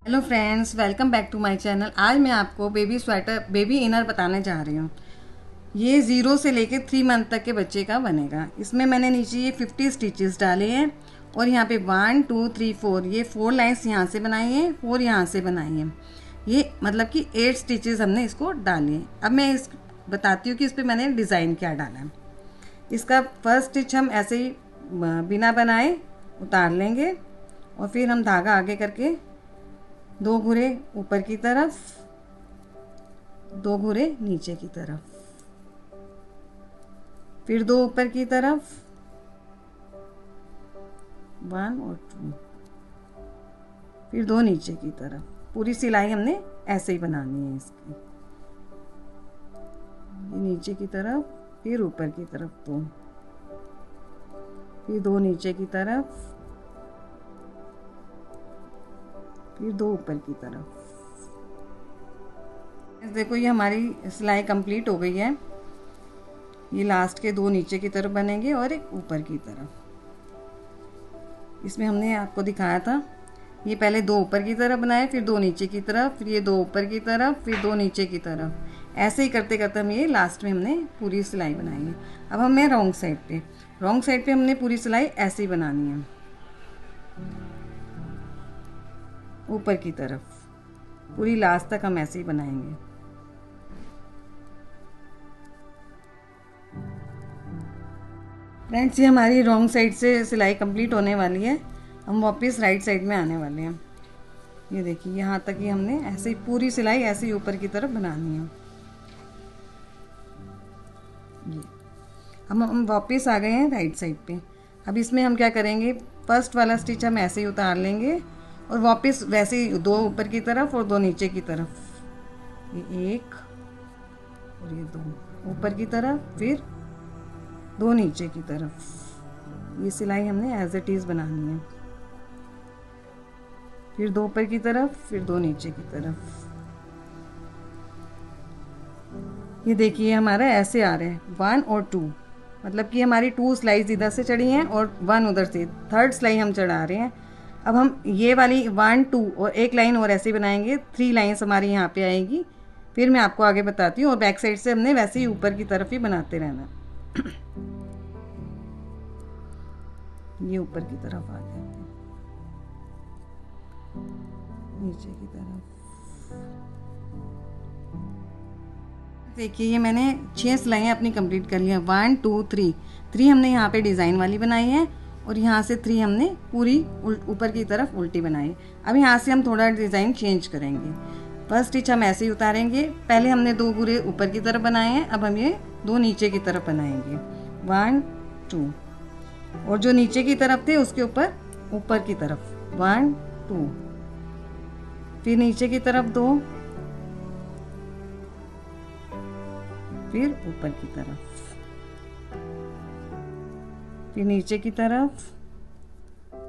Hello friends, welcome back to my channel. आज मैं आपको बेबी स्वेटर बेबी इनर बताने जा रही हूँ। ये 0 से लेकर 3 मंथ तक के बच्चे का बनेगा। इसमें मैंने नीचे ये 50 स्टिचेस डाले हैं और यहाँ पे 1 2 3 4 ये 4 लाइन्स यहाँ से बनाई हैं, 4 यहाँ से बनाई हैं। ये मतलब कि 8 स्टिचेस हमने इसको डाले हैं। अब मैं इस बताती हूँ कि इस पर मैंने डिज़ाइन क्या डाला है। इसका फर्स्ट स्टिच हम ऐसे ही बिना बनाए उतार लेंगे और फिर हम धागा आगे करके 2 घुरे ऊपर की तरफ, 2 घुरे नीचे की तरफ, फिर 2 ऊपर की तरफ, 1 और 2, फिर 2 नीचे की तरफ। पूरी सिलाई हमने ऐसे ही बनानी है इसकी। ये नीचे की तरफ, फिर ऊपर की तरफ 2, फिर 2 नीचे की तरफ, फिर 2 ऊपर की तरफ। देखो ये हमारी सिलाई कंप्लीट हो गई है। ये लास्ट के 2 नीचे की तरफ बनेंगे और एक ऊपर की तरफ। इसमें हमने आपको दिखाया था, ये पहले 2 ऊपर की तरफ बनाए, फिर 2 नीचे की तरफ, फिर ये 2 ऊपर की तरफ, फिर 2 नीचे की तरफ। ऐसे ही करते करते हम ये लास्ट में हमने पूरी सिलाई बनाई है। अब हम हैं रॉन्ग साइड पे हमने पूरी सिलाई ऐसे ही बनानी है, ऊपर की तरफ। पूरी लास्ट तक हम ऐसे ही बनाएंगे। फ्रेंड्स, ये हमारी रॉन्ग साइड से सिलाई कंप्लीट होने वाली है। हम वापस राइट साइड में आने वाले हैं। ये देखिए यहाँ तक ही हमने ऐसे ही पूरी सिलाई ऐसे ही ऊपर की तरफ बनानी है। ये हम वापस आ गए हैं राइट साइड पे। अब इसमें हम क्या करेंगे, फर्स्ट वाला स्टिच हम ऐसे ही उतार लेंगे और वापस वैसे ही 2 ऊपर की तरफ और 2 नीचे की तरफ। ये 1 और ये 2 ऊपर की तरफ, फिर 2 नीचे की तरफ। ये सिलाई हमने एज इट इज़ बनानी है। फिर 2 ऊपर की तरफ, फिर 2 नीचे की तरफ। ये देखिए हमारा ऐसे आ रहा है 1 और 2, मतलब कि हमारी 2 सिलाईज इधर से चढ़ी हैं और 1 उधर से, 3rd सिलाई हम चढ़ा रहे हैं। अब हम ये वाली 1 2 और एक लाइन और ऐसे बनाएंगे। 3 लाइन्स हमारी यहाँ पे आएगी। फिर मैं आपको आगे बताती हूँ। और बैक साइड से हमने वैसे ही ऊपर की तरफ ही बनाते रहना। ये ऊपर की तरफ आ गया, नीचे की तरफ। देखिए ये मैंने 6 सिलाइयाँ अपनी कंप्लीट कर लिया। 1 2 3 3 हमने यहाँ पे डिज़ाइन वाली बनाई है और यहाँ से 3 हमने पूरी ऊपर की तरफ उल्टी बनाई। अब यहाँ से हम थोड़ा डिज़ाइन चेंज करेंगे। फर्स्ट स्टिच हम ऐसे ही उतारेंगे। पहले हमने 2 घुरे ऊपर की तरफ बनाए हैं, अब हम ये 2 नीचे की तरफ बनाएंगे। 1 2 और जो नीचे की तरफ थे उसके ऊपर की तरफ 1 2, फिर नीचे की तरफ 2, फिर ऊपर की तरफ, फिर नीचे की तरफ,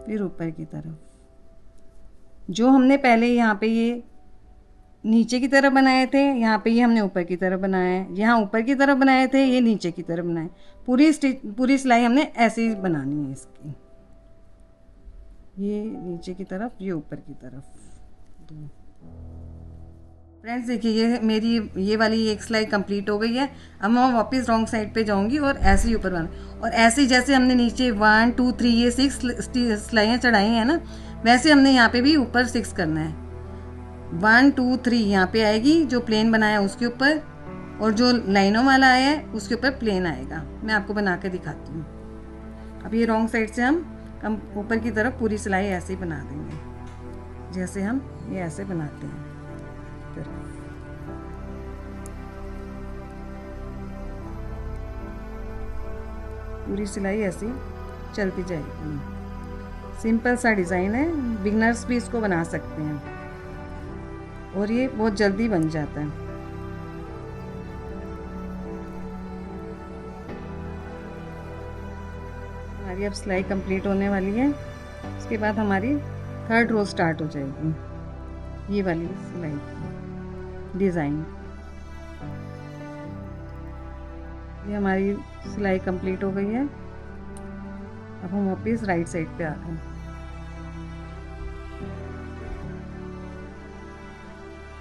फिर ऊपर की तरफ। जो हमने पहले यहाँ पे ये नीचे की तरफ बनाए थे, यहाँ पे ये हमने ऊपर की तरफ बनाया है। यहाँ ऊपर की तरफ बनाए थे, ये नीचे की तरफ बनाए। पूरी सिलाई हमने ऐसे ही बनानी है इसकी। ये नीचे की तरफ, ये ऊपर की तरफ। फ्रेंड्स देखिए ये मेरी ये वाली एक सिलाई कंप्लीट हो गई है। अब मैं वापस रॉन्ग साइड पे जाऊंगी और ऐसे ही ऊपर बना। और ऐसे ही जैसे हमने नीचे 1 2 3 ये 6 सिलाइयाँ चढ़ाई हैं ना, वैसे हमने यहाँ पे भी ऊपर 6 करना है। 1 2 3 यहाँ पे आएगी, जो प्लेन बनाया उसके ऊपर, और जो लाइनों वाला आया है उसके ऊपर प्लेन आएगा। मैं आपको बना के दिखाती हूँ। अब ये रॉन्ग साइड से हम ऊपर की तरफ पूरी सिलाई ऐसे ही बना देंगे, जैसे हम ये ऐसे बनाते हैं। पूरी सिलाई ऐसी चलती जाएगी। सिंपल सा डिज़ाइन है, बिगनर्स भी इसको बना सकते हैं और ये बहुत जल्दी बन जाता है। हमारी अब सिलाई कंप्लीट होने वाली है। उसके बाद हमारी 3rd रो स्टार्ट हो जाएगी। ये वाली सिलाई डिज़ाइन, ये हमारी सिलाई कंप्लीट हो गई है। अब हम वापस राइट साइड पे आ गए।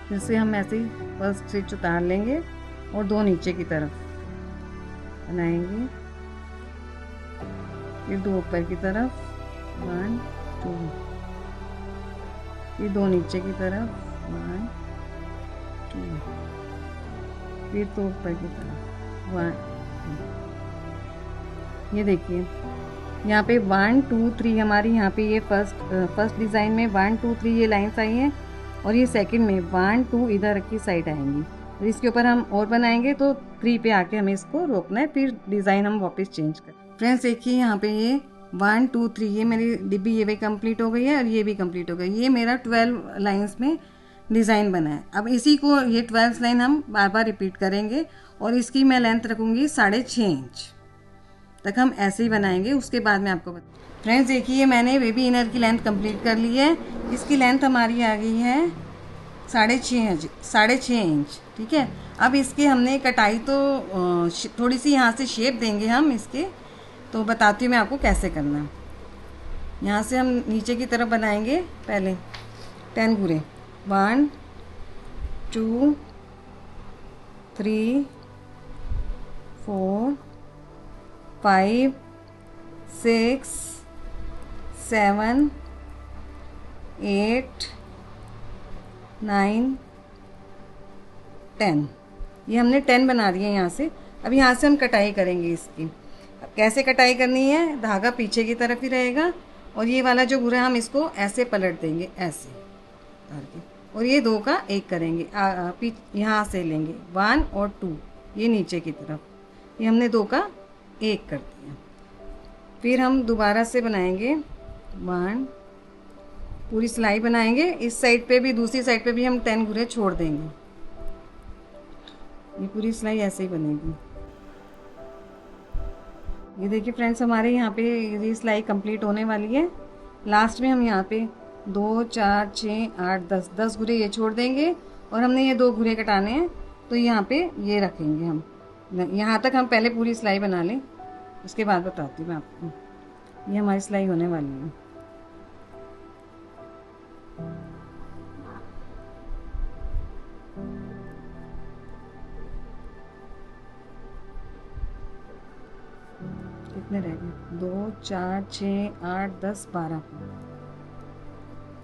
फिर से हम ऐसे ही फर्स्ट स्टिच उतार लेंगे और 2 नीचे की तरफ बनाएंगे, फिर 2 ऊपर की तरफ 1 2, फिर 2 नीचे की तरफ 1 2, फिर 2 ऊपर की तरफ 1 2। ये देखिए यहाँ पे 1 2 3 हमारी यहाँ पे ये फर्स्ट डिज़ाइन में 1 2 3 ये लाइंस आई हैं, और ये सेकंड में 1 2 इधर की साइड आएंगी। और इसके ऊपर हम और बनाएंगे तो 3 पे आके हमें इसको रोकना है, फिर डिज़ाइन हम वापस चेंज कर। फ्रेंड्स देखिए यहाँ पे ये 1 2 3 ये मेरी डिब्बी ये भी कंप्लीट हो गई है और ये भी कंप्लीट हो गई। ये मेरा 12 लाइंस में डिज़ाइन बना है। अब इसी को ये 12 लाइन हम बार बार रिपीट करेंगे और इसकी मैं लेंथ रखूँगी 6.5 इंच तक हम ऐसे ही बनाएंगे। उसके बाद मैं आपको फ्रेंड्स देखिए मैंने बेबी इनर की लेंथ कंप्लीट कर ली है। इसकी लेंथ हमारी आ गई है 6.5 इंच, ठीक है। अब इसके हमने कटाई तो थोड़ी सी यहाँ से शेप देंगे हम इसके, तो बताती हूँ मैं आपको कैसे करना है। यहाँ से हम नीचे की तरफ बनाएंगे पहले 10 घुरे 1 2 3 4 5 6 7 8 9 10। ये हमने 10 बना दिए यहाँ से। अब यहाँ से हम कटाई करेंगे इसकी। अब कैसे कटाई करनी है, धागा पीछे की तरफ ही रहेगा और ये वाला जो घुरा हम इसको ऐसे पलट देंगे ऐसे करके, और ये 2 का 1 करेंगे। यहाँ से लेंगे 1 और 2 ये नीचे की तरफ, ये हमने 2 का 1 कर दिया। फिर हम दोबारा से बनाएंगे 1, पूरी सिलाई बनाएंगे। इस साइड पे भी दूसरी साइड पे भी हम 10 घुरे छोड़ देंगे। ये पूरी सिलाई ऐसे ही बनेगी। ये देखिए फ्रेंड्स हमारे यहाँ पे ये सिलाई कंप्लीट होने वाली है। लास्ट में हम यहाँ पे 2 4 6 8 10 घुरे ये छोड़ देंगे और हमने ये 2 घुरे कटाने हैं, तो यहाँ पे ये रखेंगे हम। यहाँ तक हम पहले पूरी सिलाई बना लें, उसके बाद बताती हूँ मैं आपको। ये हमारी सिलाई होने वाली है। कितने रह गए, 2 4 6 8 10 12।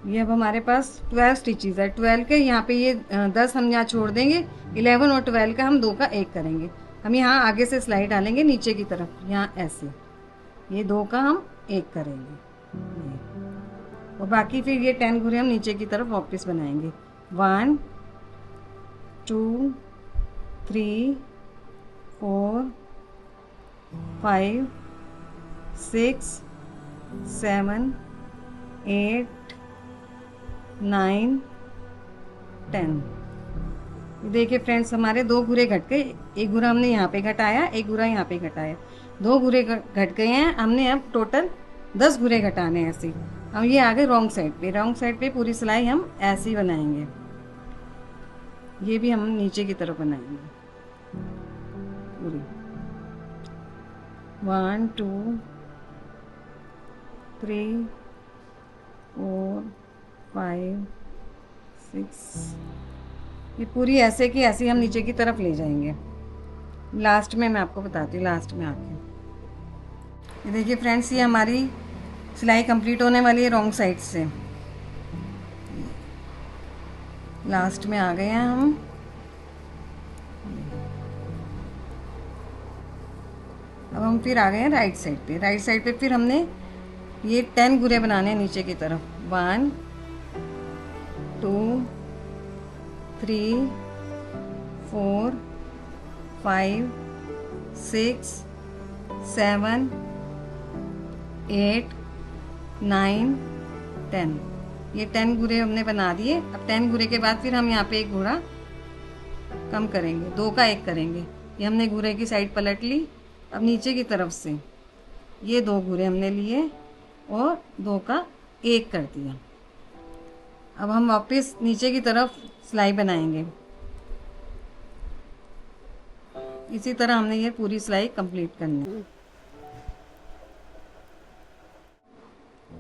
ये अब हमारे पास 12 स्टिचेस है। 12 के यहाँ पे ये 10 हम यहाँ छोड़ देंगे। 11 और 12 का हम 2 का 1 करेंगे। हम यहाँ आगे से सिलाई डालेंगे नीचे की तरफ, यहाँ ऐसे ये 2 का हम 1 करेंगे और बाकी फिर ये 10 घुरे हम नीचे की तरफ वापस बनाएंगे। 1 2 3 4 5 6 7 8 9 10। देखिए फ्रेंड्स हमारे 2 घुरे घट गए। एक घुरा हमने यहाँ पे घटाया, एक घुरा यहाँ पे घटाया, 2 घुरे घट गए हैं। हमने अब टोटल 10 घुरे घटाने हैं ऐसे। हम ये आ गए रॉन्ग साइड पे पूरी सिलाई हम ऐसे ही बनाएंगे। ये भी हम नीचे की तरफ बनाएंगे पूरी। 1 2 3 4 5 6। ये पूरी ऐसे की ऐसी हम नीचे की तरफ ले जाएंगे। लास्ट में मैं आपको बताती हूँ, लास्ट में आके। ये देखिए फ्रेंड्स ये हमारी सिलाई कंप्लीट होने वाली है रॉन्ग साइड से। लास्ट में आ गए हैं हम। अब हम फिर आ गए हैं राइट साइड पे। राइट साइड पे फिर हमने ये 10 घुरे बनाने हैं नीचे की तरफ। 1 2 3 4 5 6 7 8 9 10। ये 10 घुरे हमने बना दिए। अब 10 घुरे के बाद फिर हम यहाँ पे एक घुरा कम करेंगे, 2 का 1 करेंगे। ये हमने घुरे की साइड पलट ली। अब नीचे की तरफ से ये 2 घुरे हमने लिए और 2 का 1 कर दिया। अब हम वापस नीचे की तरफ सिलाई बनाएंगे। इसी तरह हमने ये पूरी सिलाई कंप्लीट करनी है।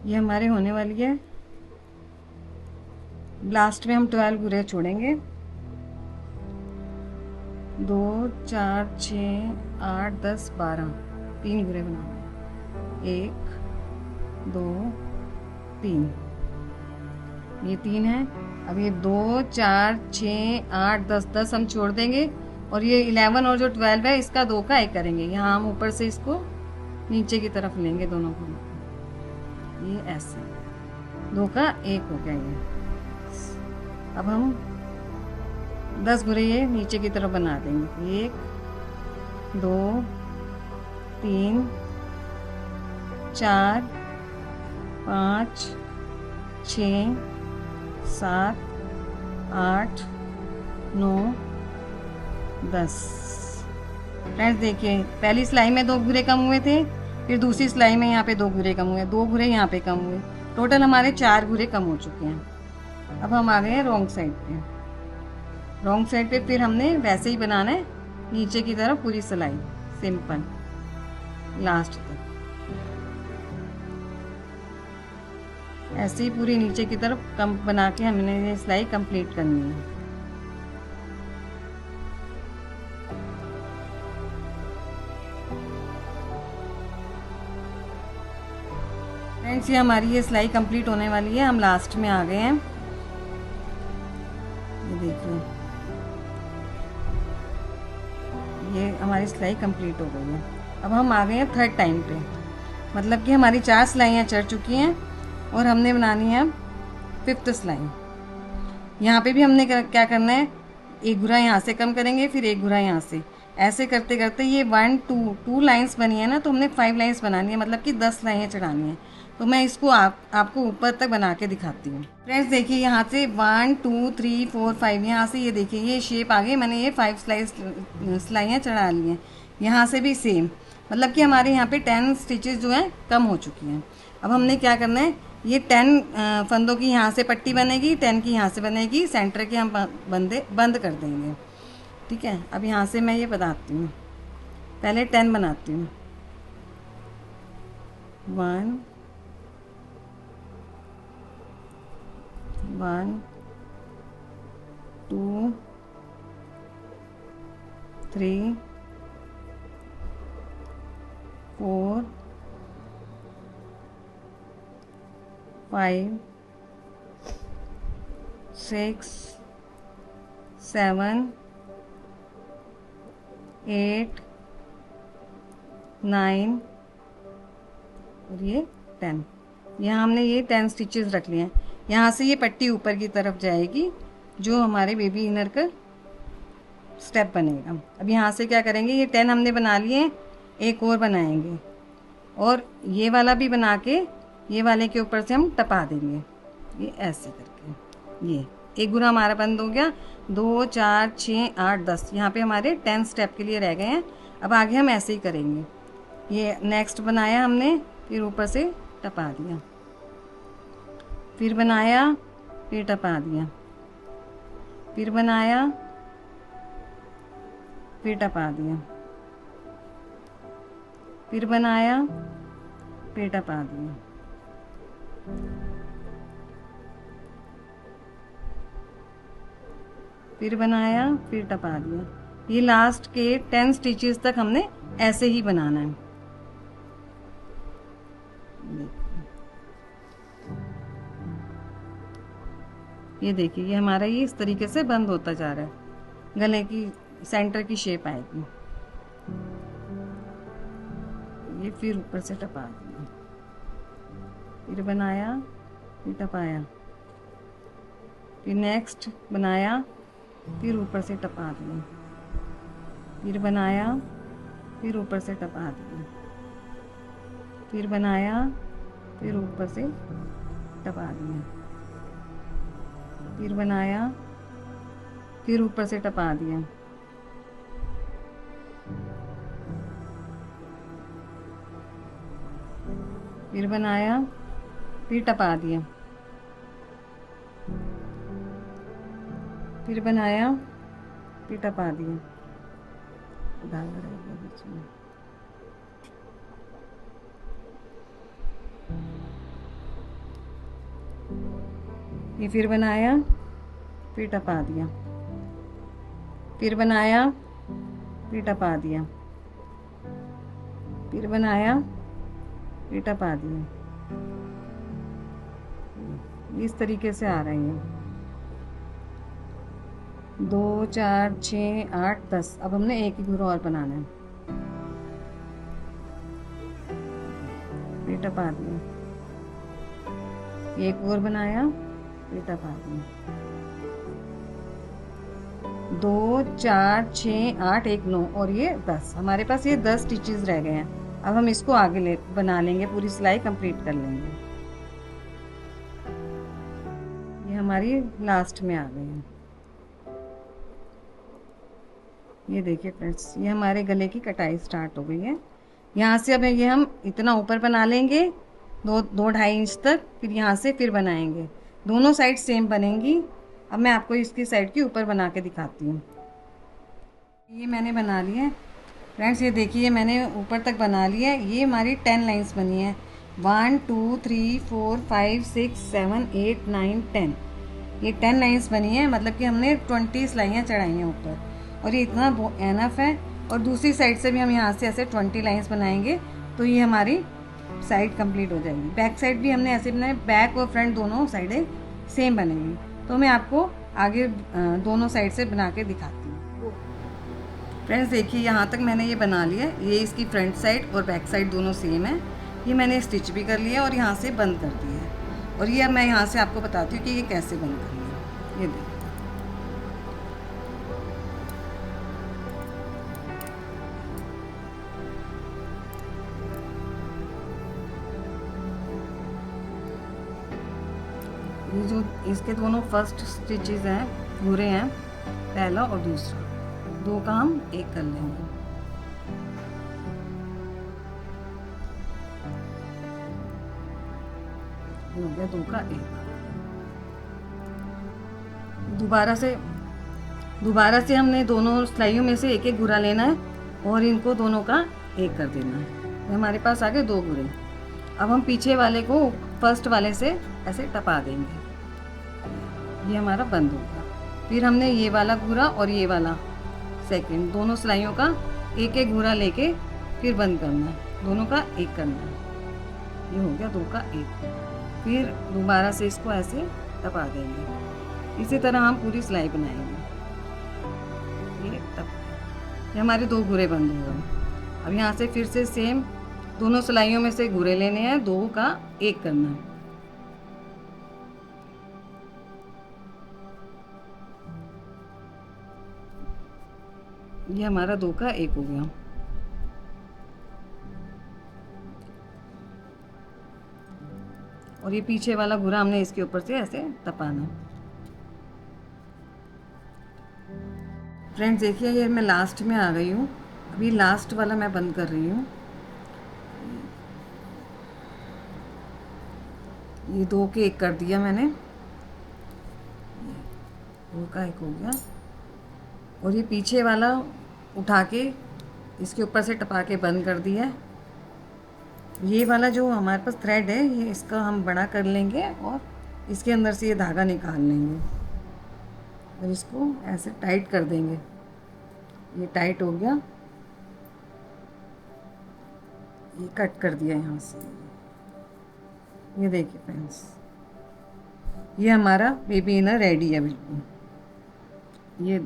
ये हमारे होने वाली है। लास्ट में हम 12 घुरे छोड़ेंगे 2 4 6 8 10 12 3 घुरे बनाने, 1 2 3, ये 3 है। अब ये 2 4 6 8 10 10 हम छोड़ देंगे और ये 11 और जो 12 है इसका 2 का 1 करेंगे। यहाँ हम ऊपर से इसको नीचे की तरफ लेंगे दोनों को, ये ऐसे 2 का 1 हो गया ये। अब हम 10 घुरे ये नीचे की तरफ बना देंगे, 1 2 3 4 5 6 7 8 9 10। फ्रेंड्स देखिए, पहली सिलाई में 2 घुरे कम हुए थे, फिर दूसरी सिलाई में यहाँ पे 2 घुरे कम हुए, 2 घुरे यहाँ पे कम हुए, टोटल हमारे 4 घुरे कम हो चुके हैं। अब हम आ गए हैं रॉन्ग साइड पे। रॉन्ग साइड पे फिर हमने वैसे ही बनाना है, नीचे की तरफ पूरी सिलाई सिंपल लास्ट तक, ऐसे ही पूरी नीचे की तरफ कम बना के हमने ये सिलाई कंप्लीट करनी है। फ्रेंड्स ये हमारी ये सिलाई कंप्लीट होने वाली है, हम लास्ट में आ गए हैं। ये देखिए, ये हमारी सिलाई कंप्लीट हो गई है। अब हम आ गए हैं थर्ड टाइम पे, मतलब कि हमारी 4 सिलाइयाँ चढ़ चुकी हैं और हमने बनानी है 5th सिलाई। यहाँ पे भी हमने क्या करना है, 1 घुरा यहाँ से कम करेंगे, फिर 1 घुरा यहाँ से, ऐसे करते करते ये 1 2 लाइंस बनी है ना, तो हमने 5 लाइंस बनानी है, मतलब कि 10 सिलाइयाँ चढ़ानी है। तो मैं इसको आपको ऊपर तक बना के दिखाती हूँ। फ्रेंड्स देखिए, यहाँ से 1 2 3 4 5, यहाँ से ये देखिए ये शेप आ गई, मैंने ये 5 सिलाइयाँ चढ़ा ली हैं। यहाँ से भी सेम, मतलब कि हमारे यहाँ पे 10 स्टिचेस जो हैं कम हो चुकी हैं। अब हमने क्या करना है, ये 10 फंदों की यहाँ से पट्टी बनेगी, 10 की यहाँ से बनेगी, सेंटर के हम बंद कर देंगे। ठीक है, अब यहाँ से मैं ये बताती हूँ, पहले 10 बनाती हूँ। 1 1 2 3 4 5 6 7 8 9 और ये 10। यहाँ हमने ये 10 स्टिचेस रख लिए हैं। यहाँ से ये पट्टी ऊपर की तरफ जाएगी, जो हमारे बेबी इनर का स्टेप बनेगा। अब यहाँ से क्या करेंगे, ये 10 हमने बना लिए, एक और बनाएंगे और ये वाला भी बना के ये वाले के ऊपर से हम टपा देंगे, ये ऐसे करके। ये 1 घुरा हमारा बंद हो गया। 2 4 6 8 10, यहाँ पे हमारे 10 स्टेप के लिए रह गए हैं। अब आगे हम ऐसे ही करेंगे, ये नेक्स्ट बनाया हमने, फिर ऊपर से टपा दिया, फिर बनाया, फिर टपा दिया, फिर बनाया, फिर टपा दिया, फिर बनाया, फिर टपा दिया, फिर बनाया, फिर टपा दिया। ये लास्ट के 10 स्टिचेस तक हमने ऐसे ही बनाना है। ये देखिए, ये हमारा ये इस तरीके से बंद होता जा रहा है, गले की सेंटर की शेप आएगी। ये फिर ऊपर से टपा दिया, फिर बनाया, फिर टपाया, फिर नेक्स्ट बनाया, फिर ऊपर से टपा दिया, फिर बनाया, फिर ऊपर से टपा दिया, फिर बनाया, फिर ऊपर से टपा दिया, फिर बनाया, फिर ऊपर से टपा दिया, फिर बनाया, फिर टपा दिया, फिर बनाया, फिर टपा दिया, धागा रहेगा बीच में। ये फिर बनाया, फिर टपा दिया, फिर बनाया, फिर टपा दिया, फिर बनाया, फिर टपा दिया। इस तरीके से आ रही है। 2 4 6 8 10। अब हमने एक ही घूरा और बनाना है। फिर टपा दिया, एक और बनाया, फिर टपा दिया। 2 4 6 8 1 9 और ये 10। हमारे पास ये 10 स्टिचेस रह गए हैं। अब हम इसको आगे ले बना लेंगे, पूरी सिलाई कंप्लीट कर लेंगे। ये हमारी लास्ट में आ गई है। ये देखिए फ्रेंड्स, ये हमारे गले की कटाई स्टार्ट हो गई है। यहाँ से अब ये हम इतना ऊपर बना लेंगे, 2-2.5 इंच तक। फिर यहाँ से फिर बनाएंगे, दोनों साइड सेम बनेंगी। अब मैं आपको इसकी साइड के ऊपर बना के दिखाती हूँ। ये मैंने बना लिया है फ्रेंड्स, ये देखिए मैंने ऊपर तक बना लिया है। ये हमारी 10 लाइंस बनी है। 1 2 3 4 5 6 7 8 9 10। ये 10 लाइंस बनी है, मतलब कि हमने 20 सिलाइयाँ चढ़ाई हैं ऊपर, और ये इतना एनफ है। और दूसरी साइड से भी हम यहाँ से ऐसे 20 लाइंस बनाएंगे, तो ये हमारी साइड कंप्लीट हो जाएगी। बैक साइड भी हमने ऐसे बनाए, बैक और फ्रंट दोनों साइडें सेम बनेंगी। तो मैं आपको आगे दोनों साइड से बना के दिखाती हूँ। फ्रेंड्स देखिए, यहाँ तक मैंने ये बना लिया है। ये इसकी फ्रंट साइड और बैक साइड दोनों सेम है। ये मैंने स्टिच भी कर लिया और यहाँ से बंद कर दिया है। और ये अब मैं यहाँ से आपको बताती हूँ कि ये कैसे बंद करना है। ये देखिए, ये जो इसके दोनों फर्स्ट स्टिचेस हैं, पूरे हैं, पहला और दूसरा, दो का हम एक कर लेंगे। हो गया 2 का 1। दोबारा से हमने दोनों सिलाइयों में से एक एक घुरा लेना है और इनको दोनों का एक कर देना है। हमारे पास आ गए 2 घुरे। अब हम पीछे वाले को फर्स्ट वाले से ऐसे टपा देंगे, ये हमारा बंद हो गया। फिर हमने ये वाला घुरा और ये वाला सेकंड, दोनों सिलाइयों का एक एक घुरा लेके फिर बंद करना है, दोनों का एक करना है। ये हो गया 2 का 1। फिर दोबारा से इसको ऐसे टपा देंगे। इसी तरह हम पूरी सिलाई बनाएंगे। ये हमारे 2 घुरे बंद हो गए। अब यहाँ से फिर से सेम दोनों सिलाइयों में से घुरे लेने हैं, 2 का 1 करना है। ये हमारा 2 का 1 हो गया। और ये पीछे वाला घुरा हमने इसके ऊपर से ऐसे टपाना। फ्रेंड्स देखिए, ये मैं लास्ट में आ गई हूँ। अभी लास्ट वाला मैं बंद कर रही हूँ। ये 2 के 1 कर दिया मैंने, 2 का 1 हो गया। और ये पीछे वाला उठा के इसके ऊपर से टपा के बंद कर दिया। ये वाला जो हमारे पास थ्रेड है, ये इसका हम बड़ा कर लेंगे और इसके अंदर से ये धागा निकाल लेंगे और इसको ऐसे टाइट कर देंगे। ये टाइट हो गया, ये कट कर दिया यहाँ से। ये देखिए फ्रेंड्स, ये हमारा बेबी इनर रेडी है बिल्कुल। ये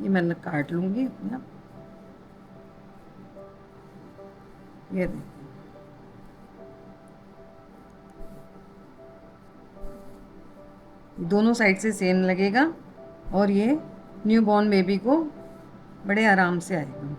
मैं काट लूँगी अपना। ये देखिए, दोनों साइड से सेम लगेगा और ये न्यू बॉर्न बेबी को बड़े आराम से आएगा।